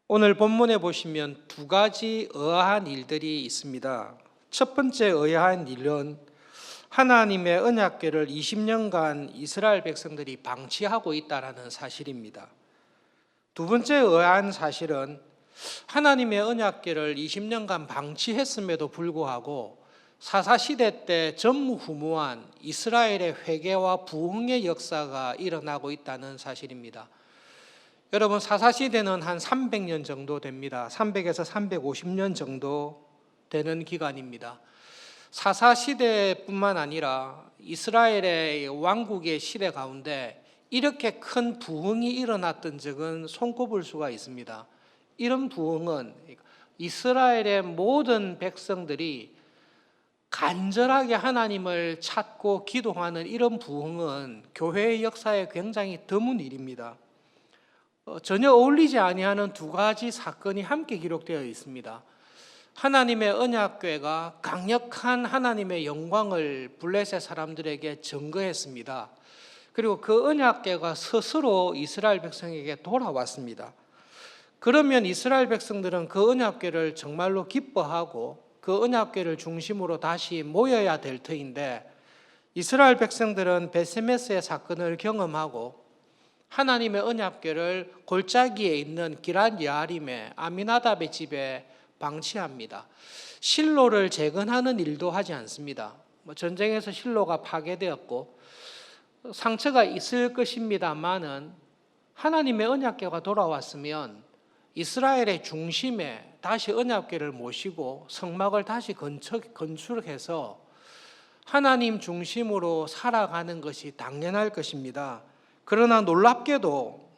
오늘 본문에 보시면 두 가지 의아한 일들이 있습니다. 첫 번째 의아한 일은 하나님의 언약궤를 20년간 이스라엘 백성들이 방치하고 있다는 사실입니다. 두 번째 의아한 사실은 하나님의 언약궤를 20년간 방치했음에도 불구하고 사사시대 때 전무후무한 이스라엘의 회개와 부흥의 역사가 일어나고 있다는 사실입니다. 여러분, 사사시대는 한 300년 정도 됩니다. 300에서 350년 정도 되는 기간입니다. 사사시대뿐만 아니라 이스라엘의 왕국의 시대 가운데 이렇게 큰 부흥이 일어났던 적은 손꼽을 수가 있습니다. 이런 부흥은 이스라엘의 모든 백성들이 간절하게 하나님을 찾고 기도하는 이런 부흥은 교회의 역사에 굉장히 드문 일입니다. 전혀 어울리지 아니하는 두 가지 사건이 함께 기록되어 있습니다. 하나님의 언약궤가 강력한 하나님의 영광을 블레셋 사람들에게 증거했습니다. 그리고 그 언약궤가 스스로 이스라엘 백성에게 돌아왔습니다. 그러면 이스라엘 백성들은 그 언약궤를 정말로 기뻐하고 그 언약궤를 중심으로 다시 모여야 될 터인데, 이스라엘 백성들은 베세메스의 사건을 경험하고 하나님의 언약궤를 골짜기에 있는 기럇 여아림의 아미나답의 집에 방치합니다. 실로를 재건하는 일도 하지 않습니다. 전쟁에서 실로가 파괴되었고 상처가 있을 것입니다만은 하나님의 언약궤가 돌아왔으면 이스라엘의 중심에 다시 언약궤를 모시고 성막을 다시 건축해서 하나님 중심으로 살아가는 것이 당연할 것입니다. 그러나 놀랍게도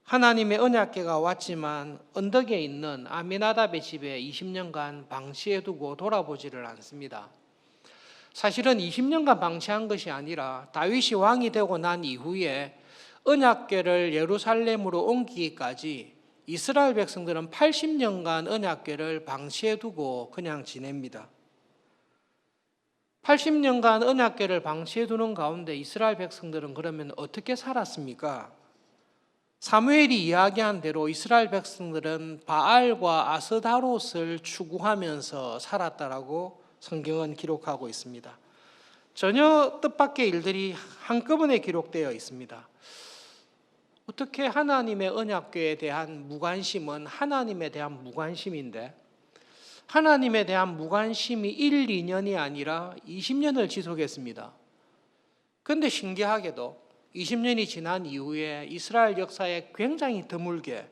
하나님의 언약궤가 왔지만 언덕에 있는 아미나답의 집에 20년간 방치해두고 돌아보지를 않습니다. 사실은 20년간 방치한 것이 아니라 다윗이 왕이 되고 난 이후에 언약궤를 예루살렘으로 옮기기까지 이스라엘 백성들은 80년간 언약궤를 방치해두고 그냥 지냅니다. 80년간 언약궤를 방치해두는 가운데 이스라엘 백성들은 그러면 어떻게 살았습니까? 사무엘이 이야기한 대로 이스라엘 백성들은 바알과 아스다롯을 추구하면서 살았다라고 성경은 기록하고 있습니다. 전혀 뜻밖의 일들이 한꺼번에 기록되어 있습니다. 어떻게 하나님의 언약궤에 대한 무관심은 하나님에 대한 무관심인데, 하나님에 대한 무관심이 1, 2년이 아니라 20년을 지속했습니다. 그런데 신기하게도 20년이 지난 이후에 이스라엘 역사에 굉장히 드물게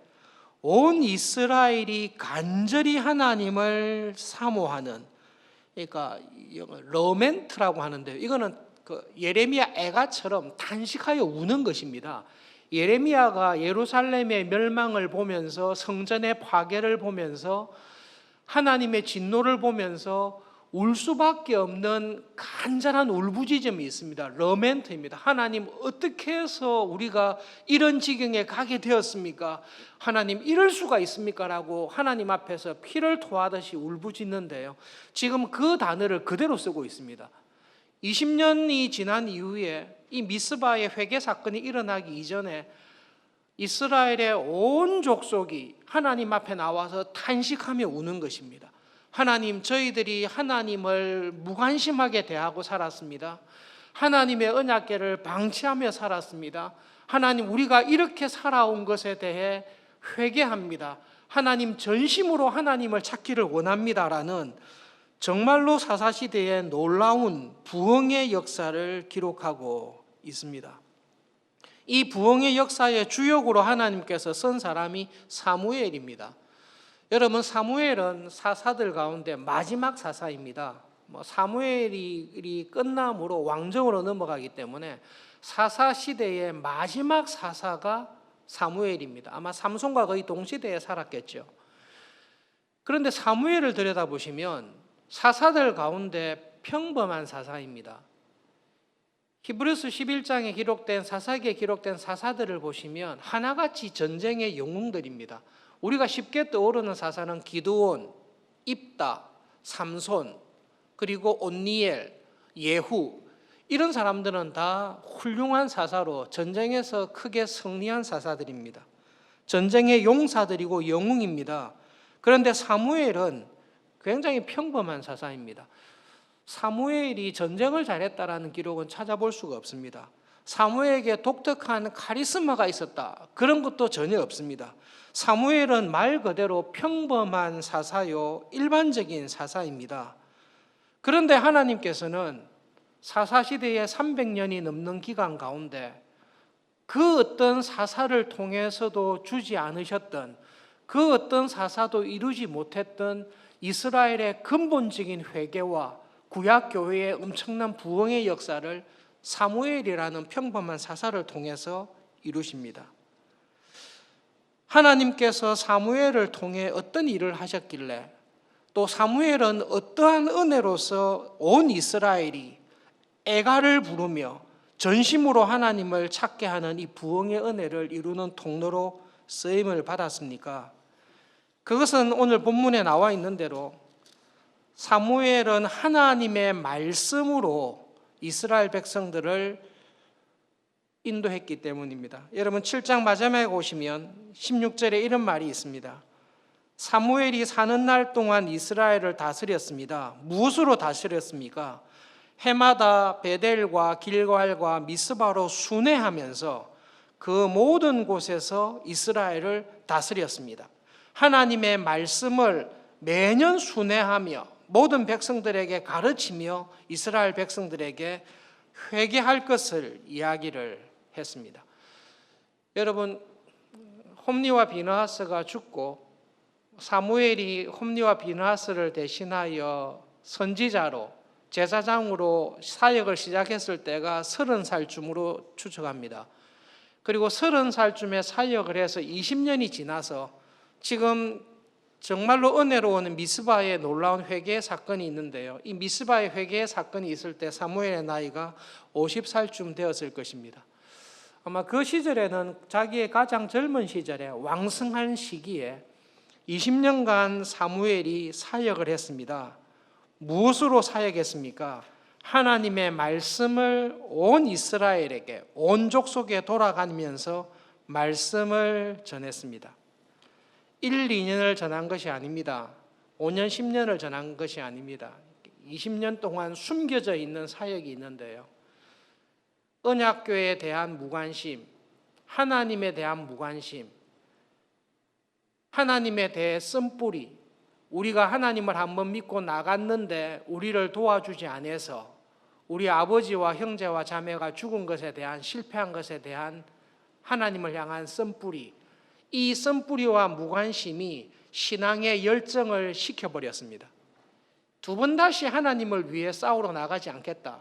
온 이스라엘이 간절히 하나님을 사모하는, 그러니까 러멘트라고 하는데요. 이거는 예레미야 애가처럼 단식하여 우는 것입니다. 예레미야가 예루살렘의 멸망을 보면서 성전의 파괴를 보면서 하나님의 진노를 보면서 울 수밖에 없는 간절한 울부짖음이 있습니다. 러멘트입니다. 하나님, 어떻게 해서 우리가 이런 지경에 가게 되었습니까? 하나님, 이럴 수가 있습니까? 라고 하나님 앞에서 피를 토하듯이 울부짖는데요. 지금 그 단어를 그대로 쓰고 있습니다. 20년이 지난 이후에 이 미스바의 회개 사건이 일어나기 이전에 이스라엘의 온 족속이 하나님 앞에 나와서 탄식하며 우는 것입니다. 하나님, 저희들이 하나님을 무관심하게 대하고 살았습니다. 하나님의 언약궤를 방치하며 살았습니다. 하나님, 우리가 이렇게 살아온 것에 대해 회개합니다. 하나님, 전심으로 하나님을 찾기를 원합니다라는 정말로 사사시대의 놀라운 부흥의 역사를 기록하고 있습니다. 이 부흥의 역사의 주역으로 하나님께서 쓴 사람이 사무엘입니다. 여러분, 사무엘은 사사들 가운데 마지막 사사입니다. 사무엘이 끝남으로 왕정으로 넘어가기 때문에 사사시대의 마지막 사사가 사무엘입니다. 아마 삼손과 거의 동시대에 살았겠죠. 그런데 사무엘을 들여다보시면 사사들 가운데 평범한 사사입니다. 히브리서 11장에 기록된 사사기에 기록된 사사들을 보시면 하나같이 전쟁의 영웅들입니다. 우리가 쉽게 떠오르는 사사는 기드온, 입다, 삼손, 그리고 온니엘, 예후, 이런 사람들은 다 훌륭한 사사로 전쟁에서 크게 승리한 사사들입니다. 전쟁의 용사들이고 영웅입니다. 그런데 사무엘은 굉장히 평범한 사사입니다. 사무엘이 전쟁을 잘했다라는 기록은 찾아볼 수가 없습니다. 사무엘에게 독특한 카리스마가 있었다, 그런 것도 전혀 없습니다. 사무엘은 말 그대로 평범한 사사요, 일반적인 사사입니다. 그런데 하나님께서는 사사시대의 300년이 넘는 기간 가운데 그 어떤 사사를 통해서도 주지 않으셨던, 그 어떤 사사도 이루지 못했던 이스라엘의 근본적인 회개와 구약교회의 엄청난 부흥의 역사를 사무엘이라는 평범한 사사를 통해서 이루십니다. 하나님께서 사무엘을 통해 어떤 일을 하셨길래, 또 사무엘은 어떠한 은혜로서 온 이스라엘이 애가를 부르며 전심으로 하나님을 찾게 하는 이 부흥의 은혜를 이루는 통로로 쓰임을 받았습니까? 그것은 오늘 본문에 나와 있는 대로 사무엘은 하나님의 말씀으로 이스라엘 백성들을 인도했기 때문입니다. 여러분 7장 마지막에 보시면 16절에 이런 말이 있습니다. 사무엘이 사는 날 동안 이스라엘을 다스렸습니다. 무엇으로 다스렸습니까? 해마다 베델과 길갈과 미스바로 순회하면서 그 모든 곳에서 이스라엘을 다스렸습니다. 하나님의 말씀을 매년 순회하며 모든 백성들에게 가르치며 이스라엘 백성들에게 회개할 것을 이야기를 했습니다. 여러분, 홈리와 비느하스가 죽고 사무엘이 홈리와 비느하스를 대신하여 선지자로, 제사장으로 사역을 시작했을 때가 30살쯤으로 추측합니다. 그리고 30살쯤에 사역을 해서 20년이 지나서 지금 정말로 은혜로운 미스바의 놀라운 회개의 사건이 있는데요. 이 미스바의 회개의 사건이 있을 때 사무엘의 나이가 50살쯤 되었을 것입니다. 아마 그 시절에는 자기의 가장 젊은 시절에 왕성한 시기에 20년간 사무엘이 사역을 했습니다. 무엇으로 사역했습니까? 하나님의 말씀을 온 이스라엘에게, 온 족속에 돌아가면서 말씀을 전했습니다. 1, 2년을 전한 것이 아닙니다. 5년, 10년을 전한 것이 아닙니다. 20년 동안 숨겨져 있는 사역이 있는데요. 언약궤에 대한 무관심, 하나님에 대한 무관심, 하나님에 대해 쓴뿌리, 우리가 하나님을 한번 믿고 나갔는데 우리를 도와주지 않아서 우리 아버지와 형제와 자매가 죽은 것에 대한, 실패한 것에 대한 하나님을 향한 쓴뿌리, 이 쓴뿌리와 무관심이 신앙의 열정을 식혀버렸습니다. 두 번 다시 하나님을 위해 싸우러 나가지 않겠다.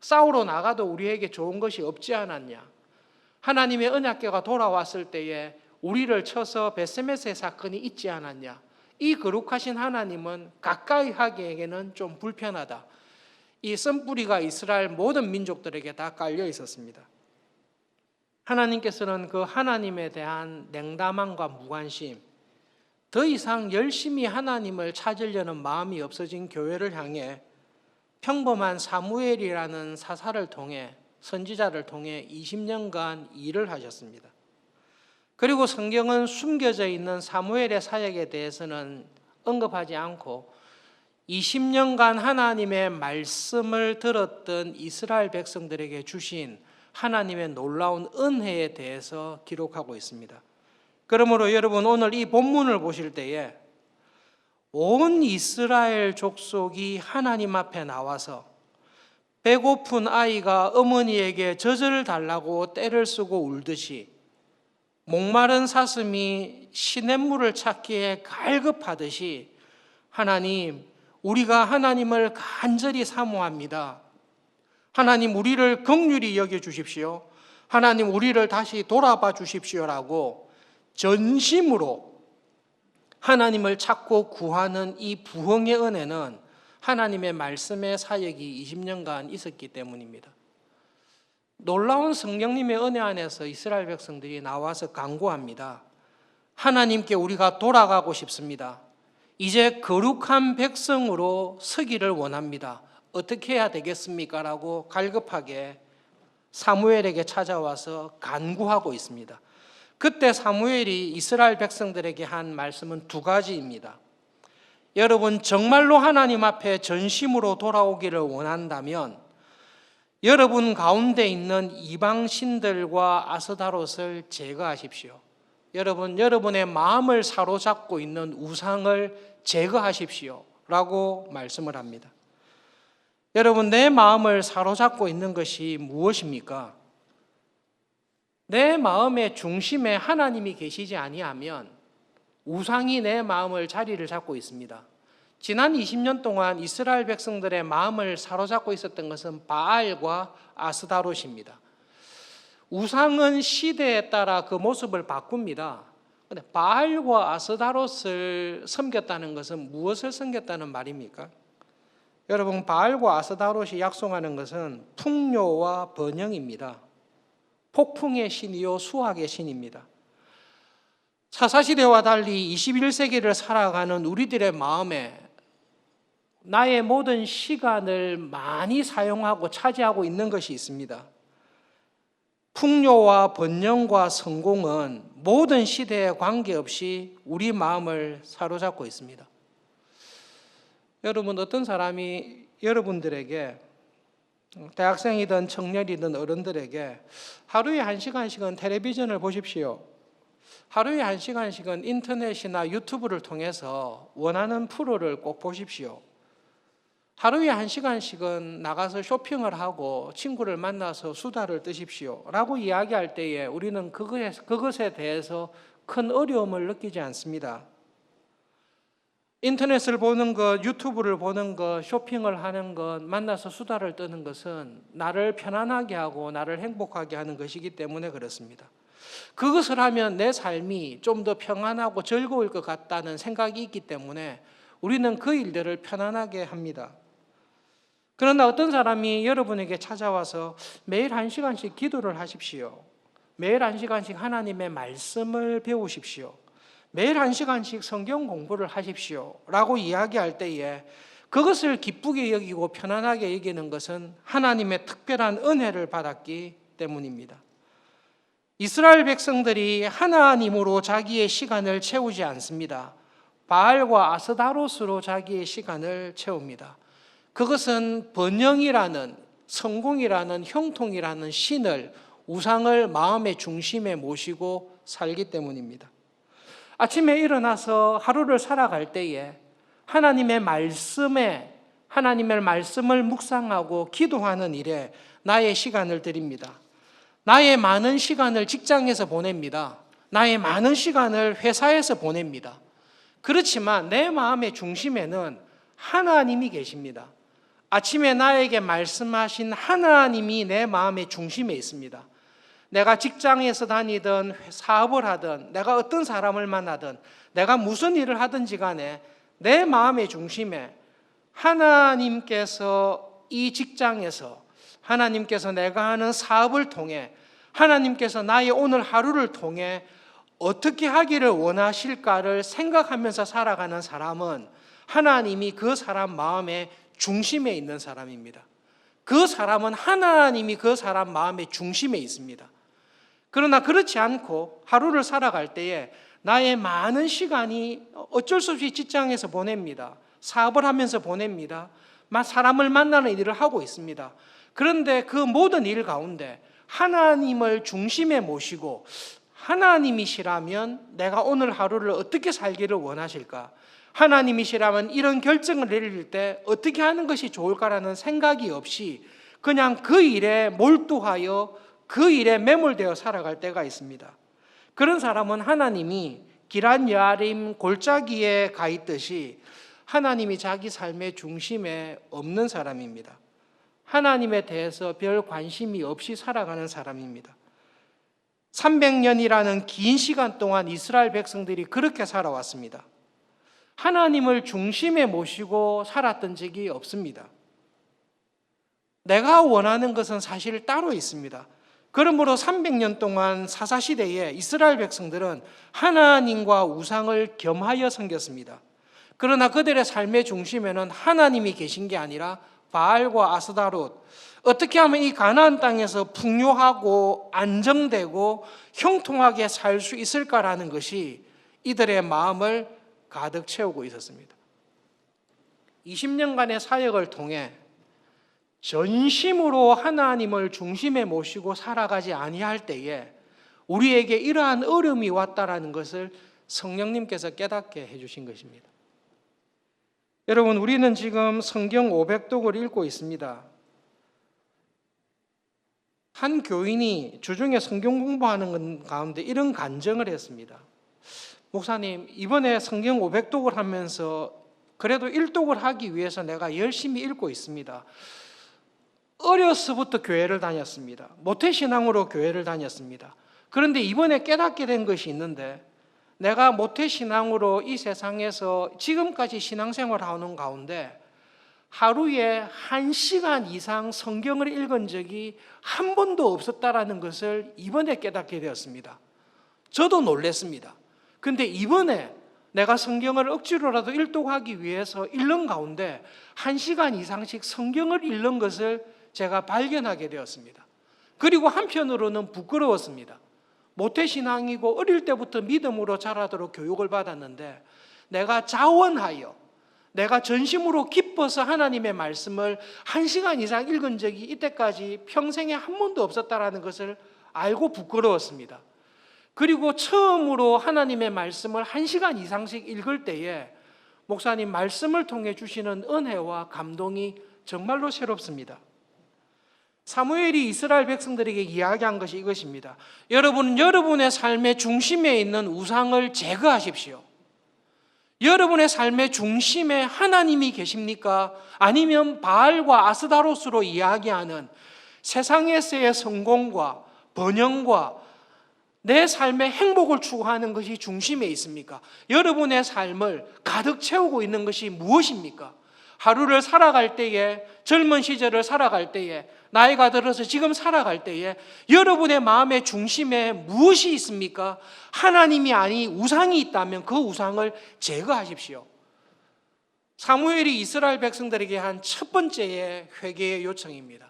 싸우러 나가도 우리에게 좋은 것이 없지 않았냐. 하나님의 언약궤가 돌아왔을 때에 우리를 쳐서 벳세메스의 사건이 있지 않았냐. 이 거룩하신 하나님은 가까이 하기에는 좀 불편하다. 이 쓴뿌리가 이스라엘 모든 민족들에게 다 깔려 있었습니다. 하나님께서는 그 하나님에 대한 냉담함과 무관심, 더 이상 열심히 하나님을 찾으려는 마음이 없어진 교회를 향해 평범한 사무엘이라는 사사를 통해, 선지자를 통해 20년간 일을 하셨습니다. 그리고 성경은 숨겨져 있는 사무엘의 사역에 대해서는 언급하지 않고 20년간 하나님의 말씀을 들었던 이스라엘 백성들에게 주신 하나님의 놀라운 은혜에 대해서 기록하고 있습니다. 그러므로 여러분, 오늘 이 본문을 보실 때에 온 이스라엘 족속이 하나님 앞에 나와서 배고픈 아이가 어머니에게 젖을 달라고 떼를 쓰고 울듯이, 목마른 사슴이 시냇물을 찾기에 갈급하듯이, 하나님, 우리가 하나님을 간절히 사모합니다. 하나님, 우리를 긍휼히 여겨주십시오. 하나님, 우리를 다시 돌아봐 주십시오라고 전심으로 하나님을 찾고 구하는 이 부흥의 은혜는 하나님의 말씀의 사역이 20년간 있었기 때문입니다. 놀라운 성령님의 은혜 안에서 이스라엘 백성들이 나와서 간구합니다. 하나님께 우리가 돌아가고 싶습니다. 이제 거룩한 백성으로 서기를 원합니다. 어떻게 해야 되겠습니까? 라고 갈급하게 사무엘에게 찾아와서 간구하고 있습니다. 그때 사무엘이 이스라엘 백성들에게 한 말씀은 두 가지입니다. 여러분, 정말로 하나님 앞에 전심으로 돌아오기를 원한다면 여러분 가운데 있는 이방 신들과 아스다롯을 제거하십시오. 여러분의 마음을 사로잡고 있는 우상을 제거하십시오 라고 말씀을 합니다. 여러분, 내 마음을 사로잡고 있는 것이 무엇입니까? 내 마음의 중심에 하나님이 계시지 아니하면 우상이 내 마음을 자리를 잡고 있습니다. 지난 20년 동안 이스라엘 백성들의 마음을 사로잡고 있었던 것은 바알과 아스다롯입니다. 우상은 시대에 따라 그 모습을 바꿉니다. 그런데 바알과 아스다롯을 섬겼다는 것은 무엇을 섬겼다는 말입니까? 여러분, 바알과 아스다롯이 약속하는 것은 풍요와 번영입니다. 폭풍의 신이요 수확의 신입니다. 사사시대와 달리 21세기를 살아가는 우리들의 마음에 나의 모든 시간을 많이 사용하고 차지하고 있는 것이 있습니다. 풍요와 번영과 성공은 모든 시대에 관계없이 우리 마음을 사로잡고 있습니다. 여러분, 어떤 사람이 여러분들에게, 대학생이든 청년이든 어른들에게 하루에 1시간씩은 텔레비전을 보십시오, 하루에 1시간씩은 인터넷이나 유튜브를 통해서 원하는 프로를 꼭 보십시오, 하루에 1시간씩은 나가서 쇼핑을 하고 친구를 만나서 수다를 떠십시오 라고 이야기할 때에 우리는 그것에 대해서 큰 어려움을 느끼지 않습니다. 인터넷을 보는 것, 유튜브를 보는 것, 쇼핑을 하는 것, 만나서 수다를 떠는 것은 나를 편안하게 하고 나를 행복하게 하는 것이기 때문에 그렇습니다. 그것을 하면 내 삶이 좀 더 평안하고 즐거울 것 같다는 생각이 있기 때문에 우리는 그 일들을 편안하게 합니다. 그러나 어떤 사람이 여러분에게 찾아와서 매일 1시간씩 기도를 하십시오, 매일 1시간씩 하나님의 말씀을 배우십시오, 매일 1시간씩 성경 공부를 하십시오 라고 이야기할 때에 그것을 기쁘게 여기고 편안하게 여기는 것은 하나님의 특별한 은혜를 받았기 때문입니다. 이스라엘 백성들이 하나님으로 자기의 시간을 채우지 않습니다. 바알과 아스다롯으로 자기의 시간을 채웁니다. 그것은 번영이라는, 성공이라는, 형통이라는 신을, 우상을 마음의 중심에 모시고 살기 때문입니다. 아침에 일어나서 하루를 살아갈 때에 하나님의 말씀을 묵상하고 기도하는 일에 나의 시간을 드립니다. 나의 많은 시간을 직장에서 보냅니다. 나의 많은 시간을 회사에서 보냅니다. 그렇지만 내 마음의 중심에는 하나님이 계십니다. 아침에 나에게 말씀하신 하나님이 내 마음의 중심에 있습니다. 내가 직장에서 다니든 사업을 하든 내가 어떤 사람을 만나든 내가 무슨 일을 하든지 간에 내 마음의 중심에 하나님께서 이 직장에서, 하나님께서 내가 하는 사업을 통해, 하나님께서 나의 오늘 하루를 통해 어떻게 하기를 원하실까를 생각하면서 살아가는 사람은 하나님이 그 사람 마음의 중심에 있는 사람입니다. 그 사람은 하나님이 그 사람 마음의 중심에 있습니다. 그러나 그렇지 않고 하루를 살아갈 때에 나의 많은 시간이 어쩔 수 없이 직장에서 보냅니다. 사업을 하면서 보냅니다. 사람을 만나는 일을 하고 있습니다. 그런데 그 모든 일 가운데 하나님을 중심에 모시고 하나님이시라면 내가 오늘 하루를 어떻게 살기를 원하실까? 하나님이시라면 이런 결정을 내릴 때 어떻게 하는 것이 좋을까라는 생각이 없이 그냥 그 일에 몰두하여 그 일에 매몰되어 살아갈 때가 있습니다. 그런 사람은 하나님이 기란 여아림 골짜기에 가 있듯이 하나님이 자기 삶의 중심에 없는 사람입니다. 하나님에 대해서 별 관심이 없이 살아가는 사람입니다. 300년이라는 긴 시간 동안 이스라엘 백성들이 그렇게 살아왔습니다. 하나님을 중심에 모시고 살았던 적이 없습니다. 내가 원하는 것은 사실 따로 있습니다. 그러므로 300년 동안 사사시대에 이스라엘 백성들은 하나님과 우상을 겸하여 섬겼습니다. 그러나 그들의 삶의 중심에는 하나님이 계신 게 아니라 바알과 아스다롯, 어떻게 하면 이 가나안 땅에서 풍요하고 안정되고 형통하게 살 수 있을까라는 것이 이들의 마음을 가득 채우고 있었습니다. 20년간의 사역을 통해 전심으로 하나님을 중심에 모시고 살아가지 아니할 때에 우리에게 이러한 어려움이 왔다라는 것을 성령님께서 깨닫게 해주신 것입니다. 여러분, 우리는 지금 성경 500독을 읽고 있습니다. 한 교인이 주중에 성경 공부하는 가운데 이런 간증을 했습니다. 목사님, 이번에 성경 500독을 하면서 그래도 1독을 하기 위해서 내가 열심히 읽고 있습니다. 어려서부터 교회를 다녔습니다. 모태신앙으로 교회를 다녔습니다. 그런데 이번에 깨닫게 된 것이 있는데, 내가 모태신앙으로 이 세상에서 지금까지 신앙생활을 하는 가운데 하루에 1시간 이상 성경을 읽은 적이 한 번도 없었다라는 것을 이번에 깨닫게 되었습니다. 저도 놀랐습니다. 근데 이번에 내가 성경을 억지로라도 일독하기 위해서 읽는 가운데 1시간 이상씩 성경을 읽는 것을 제가 발견하게 되었습니다. 그리고 한편으로는 부끄러웠습니다. 모태신앙이고 어릴 때부터 믿음으로 자라도록 교육을 받았는데 내가 자원하여 내가 전심으로 기뻐서 하나님의 말씀을 1시간 이상 읽은 적이 이때까지 평생에 한 번도 없었다라는 것을 알고 부끄러웠습니다. 그리고 처음으로 하나님의 말씀을 1시간 이상씩 읽을 때에 목사님 말씀을 통해 주시는 은혜와 감동이 정말로 새롭습니다. 사무엘이 이스라엘 백성들에게 이야기한 것이 이것입니다. 여러분은 여러분의 삶의 중심에 있는 우상을 제거하십시오. 여러분의 삶의 중심에 하나님이 계십니까? 아니면 바알과 아스다롯으로 이야기하는 세상에서의 성공과 번영과 내 삶의 행복을 추구하는 것이 중심에 있습니까? 여러분의 삶을 가득 채우고 있는 것이 무엇입니까? 하루를 살아갈 때에, 젊은 시절을 살아갈 때에, 나이가 들어서 지금 살아갈 때에 여러분의 마음의 중심에 무엇이 있습니까? 하나님이 아닌 우상이 있다면 그 우상을 제거하십시오. 사무엘이 이스라엘 백성들에게 한 첫 번째의 회개의 요청입니다.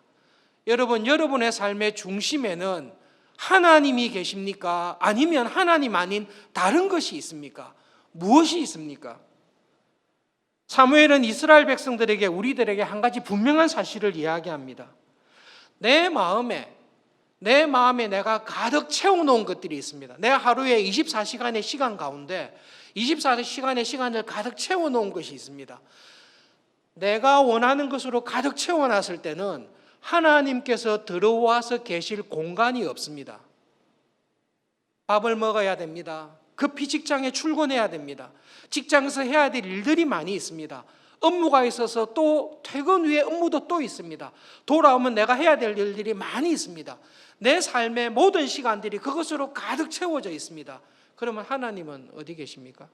여러분, 여러분의 삶의 중심에는 하나님이 계십니까? 아니면 하나님 아닌 다른 것이 있습니까? 무엇이 있습니까? 사무엘은 이스라엘 백성들에게, 우리들에게 한 가지 분명한 사실을 이야기합니다. 내 마음에 내가 가득 채워놓은 것들이 있습니다. 내 하루에 24시간의 시간 가운데 24시간의 시간을 가득 채워놓은 것이 있습니다. 내가 원하는 것으로 가득 채워놨을 때는 하나님께서 들어와서 계실 공간이 없습니다. 밥을 먹어야 됩니다. 급히 직장에 출근해야 됩니다. 직장에서 해야 될 일들이 많이 있습니다. 업무가 있어서 또 퇴근 후에 업무도 또 있습니다. 돌아오면 내가 해야 될 일들이 많이 있습니다. 내 삶의 모든 시간들이 그것으로 가득 채워져 있습니다. 그러면 하나님은 어디 계십니까?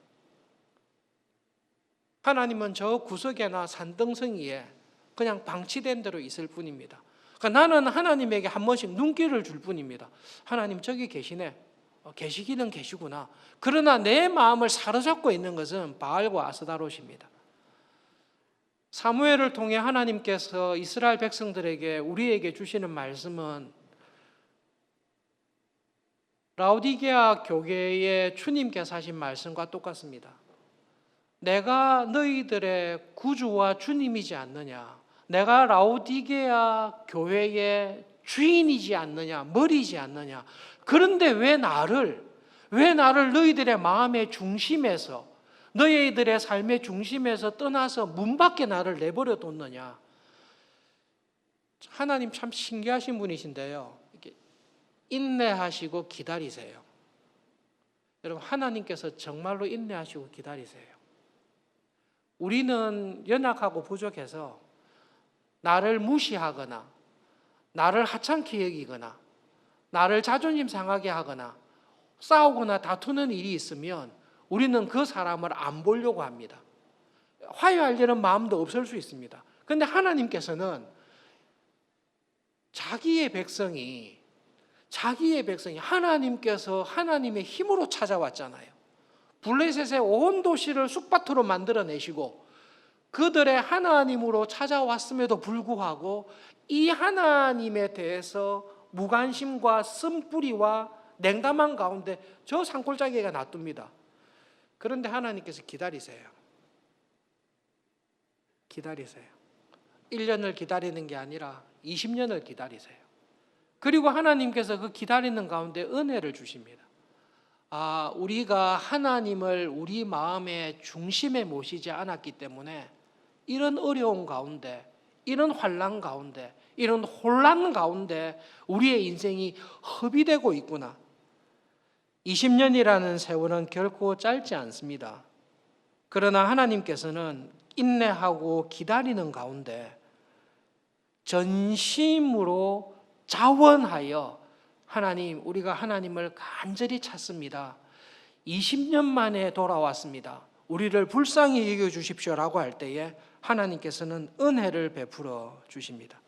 하나님은 저 구석에나 산등성 위에 그냥 방치된 대로 있을 뿐입니다. 그러니까 나는 하나님에게 한 번씩 눈길을 줄 뿐입니다. 하나님 저기 계시네. 계시기는 계시구나. 그러나 내 마음을 사로잡고 있는 것은 바알과 아스다롯입니다. 사무엘을 통해 하나님께서 이스라엘 백성들에게, 우리에게 주시는 말씀은 라오디게아 교회에 주님께서 하신 말씀과 똑같습니다. 내가 너희들의 구주와 주님이지 않느냐, 내가 라오디게아 교회의 주인이지 않느냐, 머리이지 않느냐. 그런데 왜 나를 너희들의 마음의 중심에서, 너희들의 삶의 중심에서 떠나서 문 밖에 나를 내버려 뒀느냐. 하나님 참 신기하신 분이신데요, 이렇게 인내하시고 기다리세요. 여러분, 하나님께서 정말로 인내하시고 기다리세요. 우리는 연약하고 부족해서 나를 무시하거나 나를 하찮게 여기거나 나를 자존심 상하게 하거나 싸우거나 다투는 일이 있으면 우리는 그 사람을 안 보려고 합니다. 화해하려는 마음도 없을 수 있습니다. 그런데 하나님께서는 자기의 백성이 하나님께서 하나님의 힘으로 찾아왔잖아요. 블레셋의 온 도시를 쑥밭으로 만들어내시고 그들의 하나님으로 찾아왔음에도 불구하고 이 하나님에 대해서 무관심과 쓴뿌리와 냉담한 가운데 저 산골짜기가 놔둡니다. 그런데 하나님께서 기다리세요. 기다리세요. 1년을 기다리는 게 아니라 20년을 기다리세요. 그리고 하나님께서 그 기다리는 가운데 은혜를 주십니다. 우리가 하나님을 우리 마음의 중심에 모시지 않았기 때문에 이런 어려운 가운데, 이런 환난 가운데, 이런 혼란 가운데 우리의 인생이 허비되고 있구나. 20년이라는 세월은 결코 짧지 않습니다. 그러나 하나님께서는 인내하고 기다리는 가운데 전심으로 자원하여 하나님, 우리가 하나님을 간절히 찾습니다. 20년 만에 돌아왔습니다. 우리를 불쌍히 여겨주십시오라고 할 때에 하나님께서는 은혜를 베풀어 주십니다.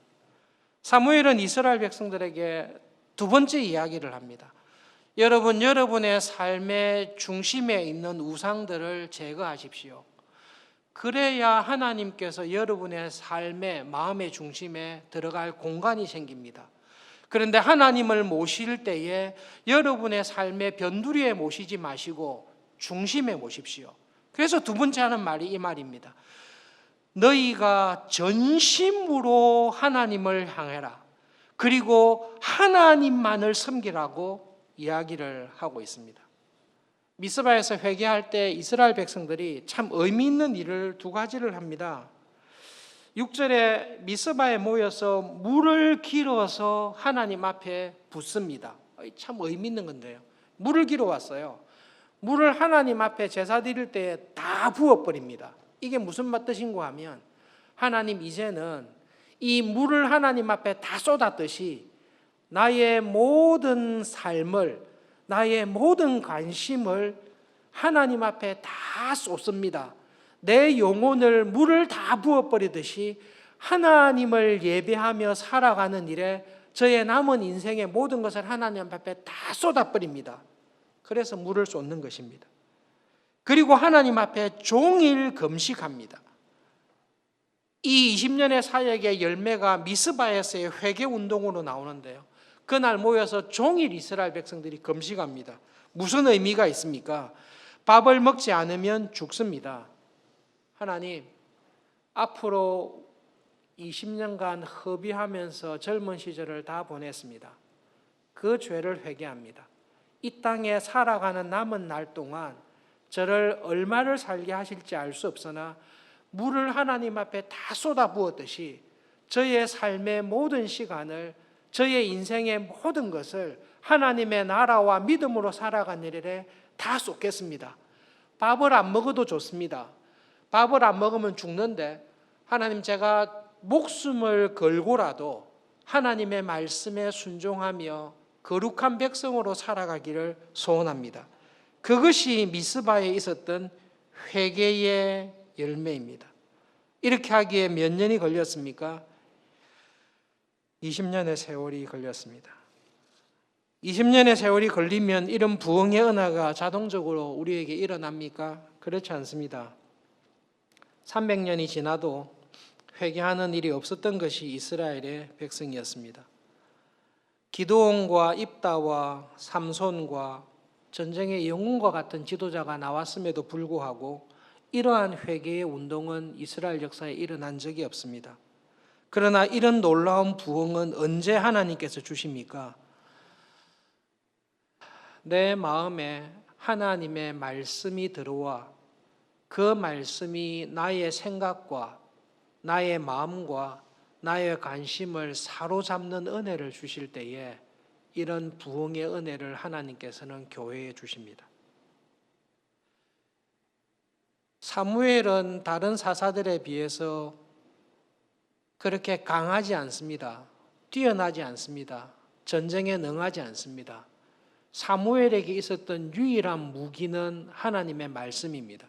사무엘은 이스라엘 백성들에게 두 번째 이야기를 합니다. 여러분의 삶의 중심에 있는 우상들을 제거하십시오. 그래야 하나님께서 여러분의 삶의 마음의 중심에 들어갈 공간이 생깁니다. 그런데 하나님을 모실 때에 여러분의 삶의 변두리에 모시지 마시고 중심에 모십시오. 그래서 두 번째 하는 말이 이 말입니다. 너희가 전심으로 하나님을 향해라. 그리고 하나님만을 섬기라고 이야기를 하고 있습니다. 미스바에서 회개할 때 이스라엘 백성들이 참 의미 있는 일을 두 가지를 합니다. 6절에 미스바에 모여서 물을 길어서 하나님 앞에 붓습니다. 참 의미 있는 건데요. 물을 길어 왔어요. 물을 하나님 앞에 제사 드릴 때 다 부어버립니다. 이게 무슨 뜻인가 하면 하나님 이제는 이 물을 하나님 앞에 다 쏟았듯이 나의 모든 삶을, 나의 모든 관심을 하나님 앞에 다 쏟습니다. 내 영혼을 물을 다 부어버리듯이 하나님을 예배하며 살아가는 일에 저의 남은 인생의 모든 것을 하나님 앞에 다 쏟아버립니다. 그래서 물을 쏟는 것입니다. 그리고 하나님 앞에 종일 금식합니다. 이 20년의 사역의 열매가 미스바에서의 회개 운동으로 나오는데요. 그날 모여서 종일 이스라엘 백성들이 금식합니다. 무슨 의미가 있습니까? 밥을 먹지 않으면 죽습니다. 하나님, 앞으로 20년간 허비하면서 젊은 시절을 다 보냈습니다. 그 죄를 회개합니다. 이 땅에 살아가는 남은 날 동안 저를 얼마를 살게 하실지 알 수 없으나 물을 하나님 앞에 다 쏟아부었듯이 저의 삶의 모든 시간을, 저의 인생의 모든 것을 하나님의 나라와 믿음으로 살아가는 일에 다 쏟겠습니다. 밥을 안 먹어도 좋습니다. 밥을 안 먹으면 죽는데 하나님, 제가 목숨을 걸고라도 하나님의 말씀에 순종하며 거룩한 백성으로 살아가기를 소원합니다. 그것이 미스바에 있었던 회개의 열매입니다. 이렇게 하기에 몇 년이 걸렸습니까? 20년의 세월이 걸렸습니다. 20년의 세월이 걸리면 이런 부흥의 은혜가 자동적으로 우리에게 일어납니까? 그렇지 않습니다. 300년이 지나도 회개하는 일이 없었던 것이 이스라엘의 백성이었습니다. 기드온과 입다와 삼손과 전쟁의 영웅과 같은 지도자가 나왔음에도 불구하고 이러한 회개의 운동은 이스라엘 역사에 일어난 적이 없습니다. 그러나 이런 놀라운 부흥은 언제 하나님께서 주십니까? 내 마음에 하나님의 말씀이 들어와 그 말씀이 나의 생각과 나의 마음과 나의 관심을 사로잡는 은혜를 주실 때에 이런 부흥의 은혜를 하나님께서는 교회에 주십니다. 사무엘은 다른 사사들에 비해서 그렇게 강하지 않습니다. 뛰어나지 않습니다. 전쟁에 능하지 않습니다. 사무엘에게 있었던 유일한 무기는 하나님의 말씀입니다.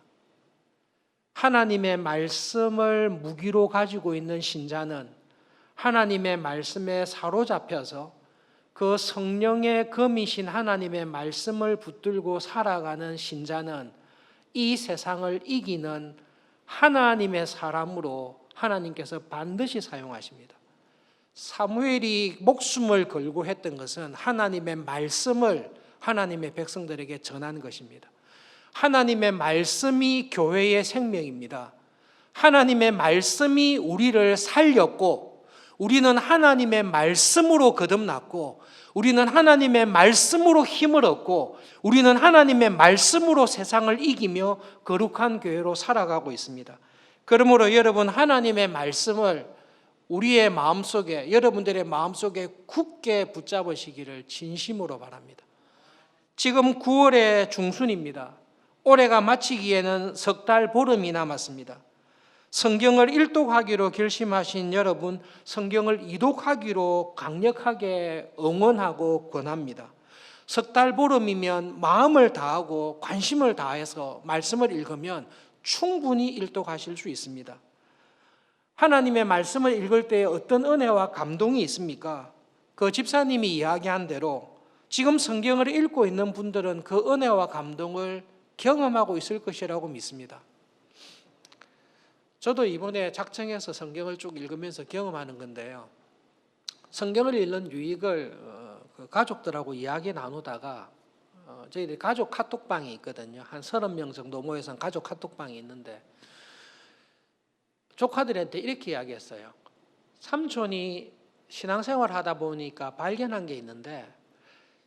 하나님의 말씀을 무기로 가지고 있는 신자는 하나님의 말씀에 사로잡혀서 그 성령의 검이신 하나님의 말씀을 붙들고 살아가는 신자는 이 세상을 이기는 하나님의 사람으로 하나님께서 반드시 사용하십니다. 사무엘이 목숨을 걸고 했던 것은 하나님의 말씀을 하나님의 백성들에게 전한 것입니다. 하나님의 말씀이 교회의 생명입니다. 하나님의 말씀이 우리를 살렸고, 우리는 하나님의 말씀으로 거듭났고, 우리는 하나님의 말씀으로 힘을 얻고, 우리는 하나님의 말씀으로 세상을 이기며 거룩한 교회로 살아가고 있습니다. 그러므로 여러분, 하나님의 말씀을 우리의 마음속에, 여러분들의 마음속에 굳게 붙잡으시기를 진심으로 바랍니다. 지금 9월의 중순입니다. 올해가 마치기에는 석 달 보름이 남았습니다. 성경을 일독하기로 결심하신 여러분, 성경을 이독하기로 강력하게 응원하고 권합니다. 석 달 보름이면 마음을 다하고 관심을 다해서 말씀을 읽으면 충분히 일독하실 수 있습니다. 하나님의 말씀을 읽을 때 어떤 은혜와 감동이 있습니까? 그 집사님이 이야기한 대로 지금 성경을 읽고 있는 분들은 그 은혜와 감동을 경험하고 있을 것이라고 믿습니다. 저도 이번에 작정해서 성경을 쭉 읽으면서 경험하는 건데요. 성경을 읽는 유익을 가족들하고 이야기 나누다가 저희들 가족 카톡방이 있거든요. 한 30명 정도 모여서 가족 카톡방이 있는데 조카들한테 이렇게 이야기했어요. 삼촌이 신앙생활 하다 보니까 발견한 게 있는데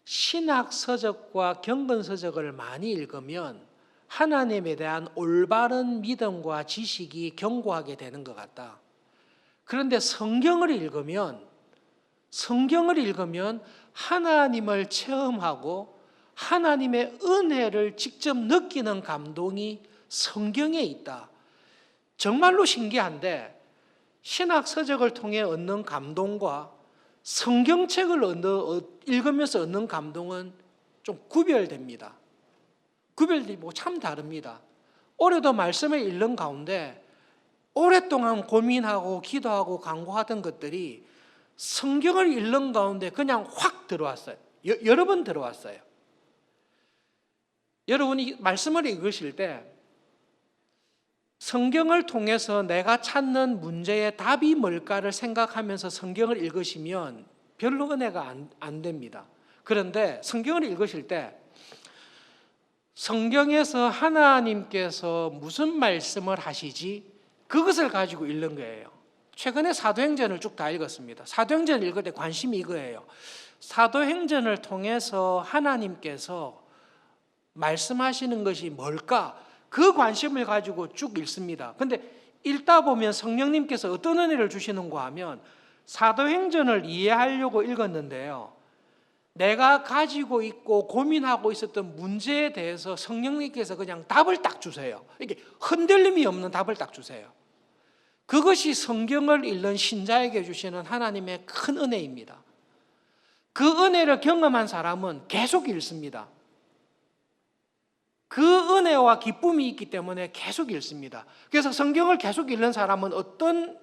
신학서적과 경건서적을 많이 읽으면 하나님에 대한 올바른 믿음과 지식이 견고하게 되는 것 같다. 그런데 성경을 읽으면 하나님을 체험하고 하나님의 은혜를 직접 느끼는 감동이 성경에 있다. 정말로 신기한데 신학서적을 통해 얻는 감동과 성경책을 읽으면서 얻는 감동은 좀 구별됩니다. 구별되고 참 다릅니다. 올해도 말씀을 읽는 가운데 오랫동안 고민하고 기도하고 간구하던 것들이 성경을 읽는 가운데 그냥 확 들어왔어요. 여러 번 들어왔어요. 여러분이 말씀을 읽으실 때 성경을 통해서 내가 찾는 문제의 답이 뭘까를 생각하면서 성경을 읽으시면 별로 은혜가 안 됩니다. 그런데 성경을 읽으실 때 성경에서 하나님께서 무슨 말씀을 하시지? 그것을 가지고 읽는 거예요. 최근에 사도행전을 쭉 다 읽었습니다. 사도행전을 읽을 때 관심이 이거예요. 사도행전을 통해서 하나님께서 말씀하시는 것이 뭘까? 그 관심을 가지고 쭉 읽습니다. 근데 읽다 보면 성령님께서 어떤 은혜를 주시는가 하면 사도행전을 이해하려고 읽었는데요. 내가 가지고 있고 고민하고 있었던 문제에 대해서 성령님께서 그냥 답을 딱 주세요. 이게 흔들림이 없는 답을 딱 주세요. 그것이 성경을 읽는 신자에게 주시는 하나님의 큰 은혜입니다. 그 은혜를 경험한 사람은 계속 읽습니다. 그 은혜와 기쁨이 있기 때문에 계속 읽습니다. 그래서 성경을 계속 읽는 사람은 어떤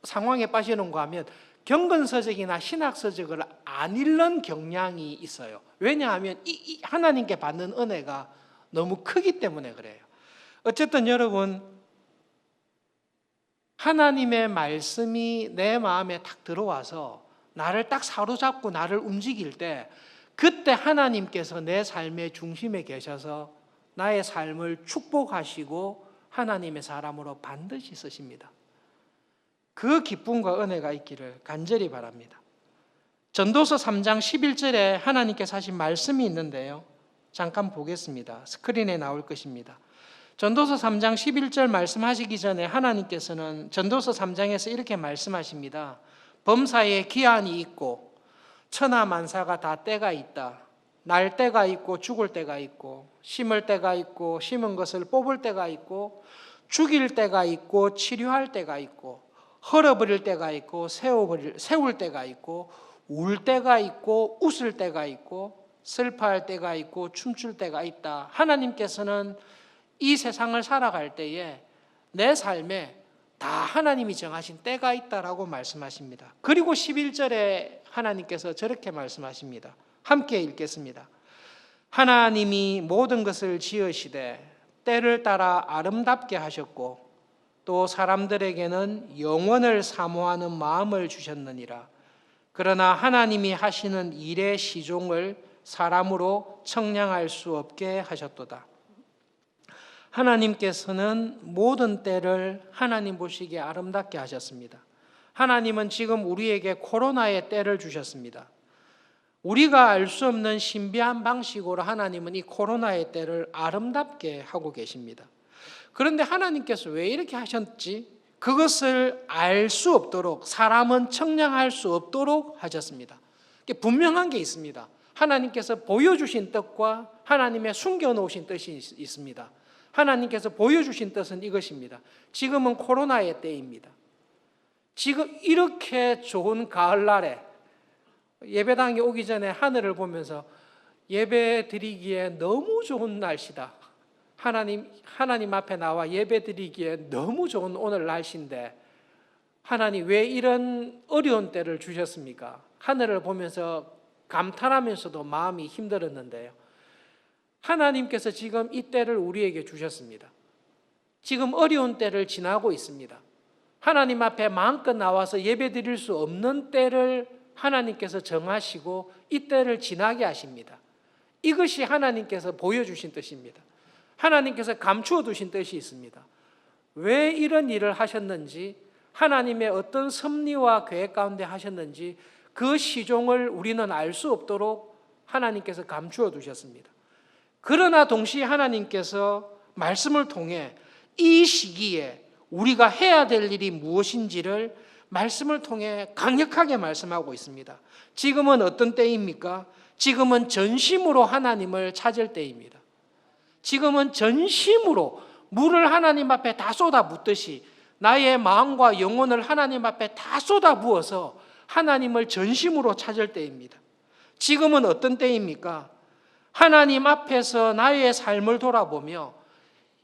상황에 빠지는가 하면 경건서적이나 신학서적을 안 읽는 경향이 있어요. 왜냐하면 이 하나님께 받는 은혜가 너무 크기 때문에 그래요. 어쨌든 여러분, 하나님의 말씀이 내 마음에 딱 들어와서 나를 딱 사로잡고 나를 움직일 때 그때 하나님께서 내 삶의 중심에 계셔서 나의 삶을 축복하시고 하나님의 사람으로 반드시 쓰십니다. 그 기쁨과 은혜가 있기를 간절히 바랍니다. 전도서 3장 11절에 하나님께서 하신 말씀이 있는데요. 잠깐 보겠습니다. 스크린에 나올 것입니다. 전도서 3장 11절 말씀하시기 전에 하나님께서는 전도서 3장에서 이렇게 말씀하십니다. 범사에 기한이 있고 천하만사가 다 때가 있다. 날 때가 있고 죽을 때가 있고 심을 때가 있고 심은 것을 뽑을 때가 있고 죽일 때가 있고 치료할 때가 있고 헐어버릴 때가 있고 세울 때가 있고 울 때가 있고 웃을 때가 있고 슬퍼할 때가 있고 춤출 때가 있다. 하나님께서는 이 세상을 살아갈 때에 내 삶에 다 하나님이 정하신 때가 있다라고 말씀하십니다. 그리고 11절에 하나님께서 저렇게 말씀하십니다. 함께 읽겠습니다. 하나님이 모든 것을 지으시되 때를 따라 아름답게 하셨고 또 사람들에게는 영원을 사모하는 마음을 주셨느니라. 그러나 하나님이 하시는 일의 시종을 사람으로 청량할 수 없게 하셨도다. 하나님께서는 모든 때를 하나님 보시기에 아름답게 하셨습니다. 하나님은 지금 우리에게 코로나의 때를 주셨습니다. 우리가 알 수 없는 신비한 방식으로 하나님은 이 코로나의 때를 아름답게 하고 계십니다. 그런데 하나님께서 왜 이렇게 하셨지? 그것을 알 수 없도록, 사람은 청량할 수 없도록 하셨습니다. 분명한 게 있습니다. 하나님께서 보여주신 뜻과 하나님의 숨겨놓으신 뜻이 있습니다. 하나님께서 보여주신 뜻은 이것입니다. 지금은 코로나의 때입니다. 지금 이렇게 좋은 가을날에 예배당에 오기 전에 하늘을 보면서 예배 드리기에 너무 좋은 날씨다. 하나님 앞에 나와 예배 드리기에 너무 좋은 오늘 날씨인데 하나님 왜 이런 어려운 때를 주셨습니까? 하늘을 보면서 감탄하면서도 마음이 힘들었는데요. 하나님께서 지금 이 때를 우리에게 주셨습니다. 지금 어려운 때를 지나고 있습니다. 하나님 앞에 마음껏 나와서 예배 드릴 수 없는 때를 하나님께서 정하시고 이 때를 지나게 하십니다. 이것이 하나님께서 보여주신 뜻입니다. 하나님께서 감추어 두신 뜻이 있습니다. 왜 이런 일을 하셨는지, 하나님의 어떤 섭리와 계획 가운데 하셨는지 그 시종을 우리는 알 수 없도록 하나님께서 감추어 두셨습니다. 그러나 동시에 하나님께서 말씀을 통해 이 시기에 우리가 해야 될 일이 무엇인지를 말씀을 통해 강력하게 말씀하고 있습니다. 지금은 어떤 때입니까? 지금은 전심으로 하나님을 찾을 때입니다. 지금은 전심으로 물을 하나님 앞에 다 쏟아붓듯이 나의 마음과 영혼을 하나님 앞에 다 쏟아부어서 하나님을 전심으로 찾을 때입니다. 지금은 어떤 때입니까? 하나님 앞에서 나의 삶을 돌아보며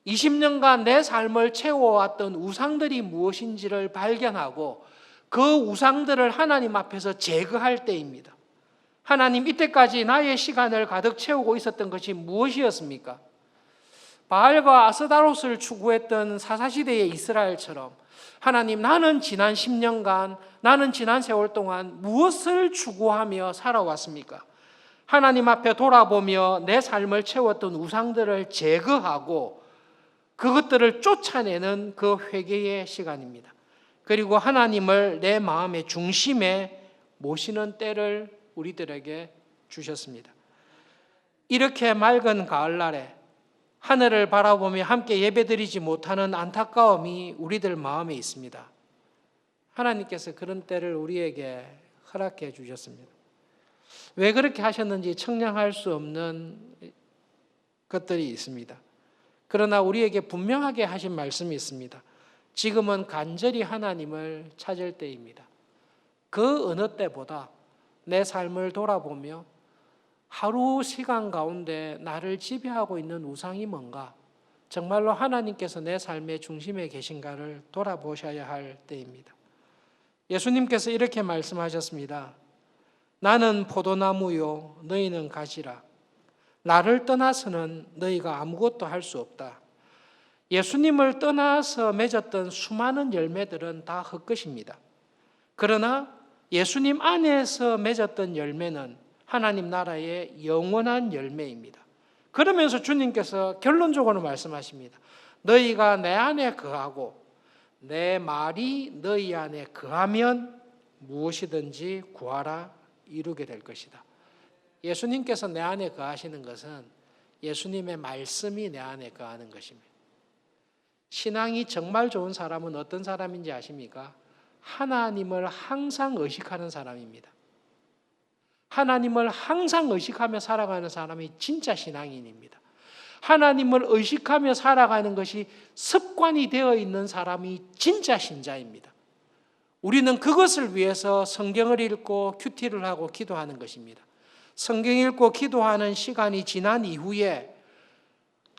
20년간 내 삶을 채워왔던 우상들이 무엇인지를 발견하고 그 우상들을 하나님 앞에서 제거할 때입니다. 하나님, 이때까지 나의 시간을 가득 채우고 있었던 것이 무엇이었습니까? 바알과 아스다롯을 추구했던 사사시대의 이스라엘처럼 하나님, 나는 지난 10년간, 나는 지난 세월 동안 무엇을 추구하며 살아왔습니까? 하나님 앞에 돌아보며 내 삶을 채웠던 우상들을 제거하고 그것들을 쫓아내는 그 회개의 시간입니다. 그리고 하나님을 내 마음의 중심에 모시는 때를 우리들에게 주셨습니다. 이렇게 맑은 가을날에 하늘을 바라보며 함께 예배드리지 못하는 안타까움이 우리들 마음에 있습니다. 하나님께서 그런 때를 우리에게 허락해 주셨습니다. 왜 그렇게 하셨는지 청량할 수 없는 것들이 있습니다. 그러나 우리에게 분명하게 하신 말씀이 있습니다. 지금은 간절히 하나님을 찾을 때입니다. 그 어느 때보다 내 삶을 돌아보며 하루 시간 가운데 나를 지배하고 있는 우상이 뭔가, 정말로 하나님께서 내 삶의 중심에 계신가를 돌아보셔야 할 때입니다. 예수님께서 이렇게 말씀하셨습니다. 나는 포도나무요 너희는 가지라. 나를 떠나서는 너희가 아무것도 할 수 없다. 예수님을 떠나서 맺었던 수많은 열매들은 다 헛것입니다. 그러나 예수님 안에서 맺었던 열매는 하나님 나라의 영원한 열매입니다. 그러면서 주님께서 결론적으로 말씀하십니다. 너희가 내 안에 거하고 내 말이 너희 안에 거하면 무엇이든지 구하라 이루게 될 것이다. 예수님께서 내 안에 거하시는 것은 예수님의 말씀이 내 안에 거하는 것입니다. 신앙이 정말 좋은 사람은 어떤 사람인지 아십니까? 하나님을 항상 의식하는 사람입니다. 하나님을 항상 의식하며 살아가는 사람이 진짜 신앙인입니다. 하나님을 의식하며 살아가는 것이 습관이 되어 있는 사람이 진짜 신자입니다. 우리는 그것을 위해서 성경을 읽고 큐티를 하고 기도하는 것입니다. 성경 읽고 기도하는 시간이 지난 이후에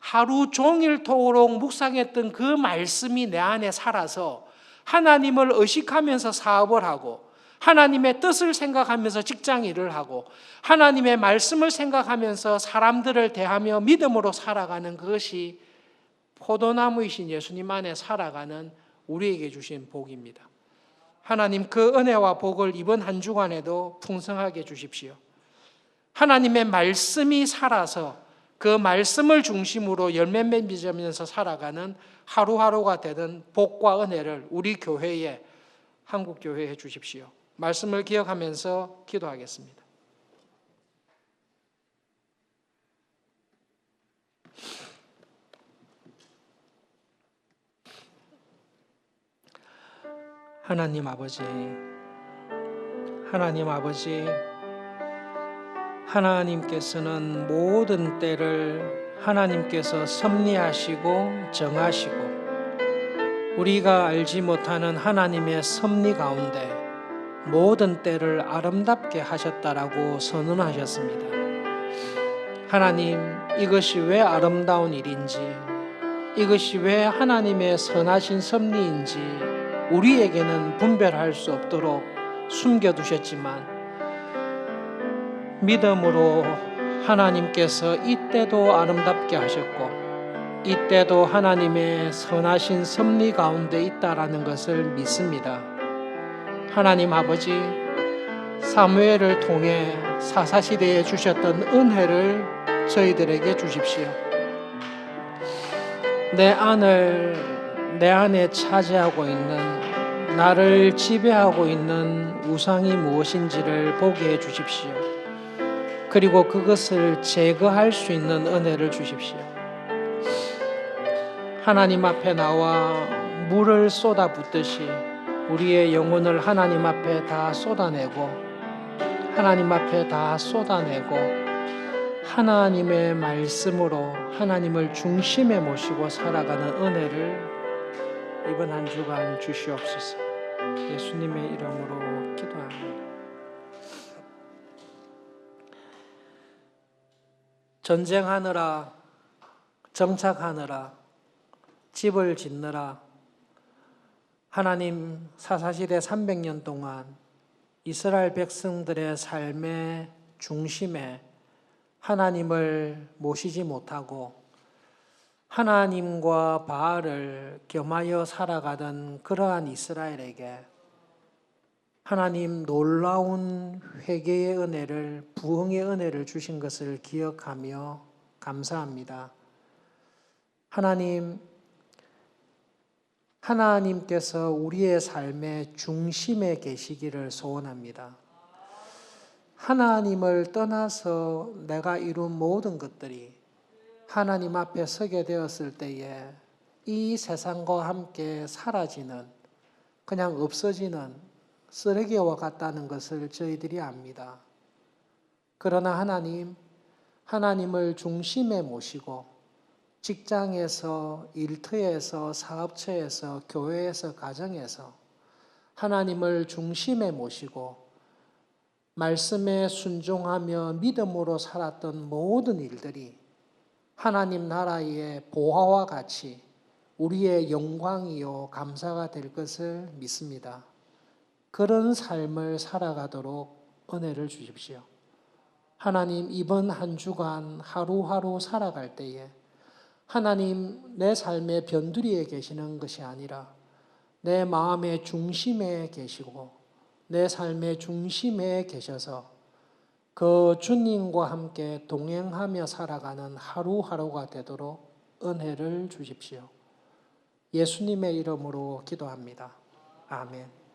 하루 종일토록 묵상했던 그 말씀이 내 안에 살아서 하나님을 의식하면서 사업을 하고 하나님의 뜻을 생각하면서 직장 일을 하고 하나님의 말씀을 생각하면서 사람들을 대하며 믿음으로 살아가는 그것이 포도나무이신 예수님 안에 살아가는 우리에게 주신 복입니다. 하나님 그 은혜와 복을 이번 한 주간에도 풍성하게 주십시오. 하나님의 말씀이 살아서 그 말씀을 중심으로 열매 맺으면서 살아가는 하루하루가 되는 복과 은혜를 우리 교회에, 한국교회에 주십시오. 말씀을 기억하면서 기도하겠습니다. 하나님 아버지, 하나님께서는 모든 때를 하나님께서 섭리하시고 정하시고 우리가 알지 못하는 하나님의 섭리 가운데 모든 때를 아름답게 하셨다라고 선언하셨습니다. 하나님, 이것이 왜 아름다운 일인지, 이것이 왜 하나님의 선하신 섭리인지 우리에게는 분별할 수 없도록 숨겨두셨지만 믿음으로 하나님께서 이때도 아름답게 하셨고 이때도 하나님의 선하신 섭리 가운데 있다라는 것을 믿습니다. 하나님 아버지, 사무엘을 통해 사사시대에 주셨던 은혜를 저희들에게 주십시오. 내 안에 차지하고 있는, 나를 지배하고 있는 우상이 무엇인지를 보게 해 주십시오. 그리고 그것을 제거할 수 있는 은혜를 주십시오. 하나님 앞에 나와 물을 쏟아붓듯이 우리의 영혼을 하나님 앞에 다 쏟아내고 하나님의 말씀으로 하나님을 중심에 모시고 살아가는 은혜를 이번 한 주간 주시옵소서. 예수님의 이름으로 기도합니다. 전쟁하느라, 정착하느라, 집을 짓느라 하나님 사사시대 300년 동안 이스라엘 백성들의 삶의 중심에 하나님을 모시지 못하고 하나님과 바알을 겸하여 살아가던 그러한 이스라엘에게 하나님 놀라운 회개의 은혜를, 부흥의 은혜를 주신 것을 기억하며 감사합니다. 하나님께서 우리의 삶의 중심에 계시기를 소원합니다. 하나님을 떠나서 내가 이룬 모든 것들이 하나님 앞에 서게 되었을 때에 이 세상과 함께 사라지는, 그냥 없어지는 쓰레기와 같다는 것을 저희들이 압니다. 그러나 하나님을 중심에 모시고 직장에서, 일터에서, 사업처에서, 교회에서, 가정에서 하나님을 중심에 모시고 말씀에 순종하며 믿음으로 살았던 모든 일들이 하나님 나라의 보화와 같이 우리의 영광이요 감사가 될 것을 믿습니다. 그런 삶을 살아가도록 은혜를 주십시오. 하나님, 이번 한 주간 하루하루 살아갈 때에 하나님, 내 삶의 변두리에 계시는 것이 아니라 내 마음의 중심에 계시고 내 삶의 중심에 계셔서 그 주님과 함께 동행하며 살아가는 하루하루가 되도록 은혜를 주십시오. 예수님의 이름으로 기도합니다. 아멘.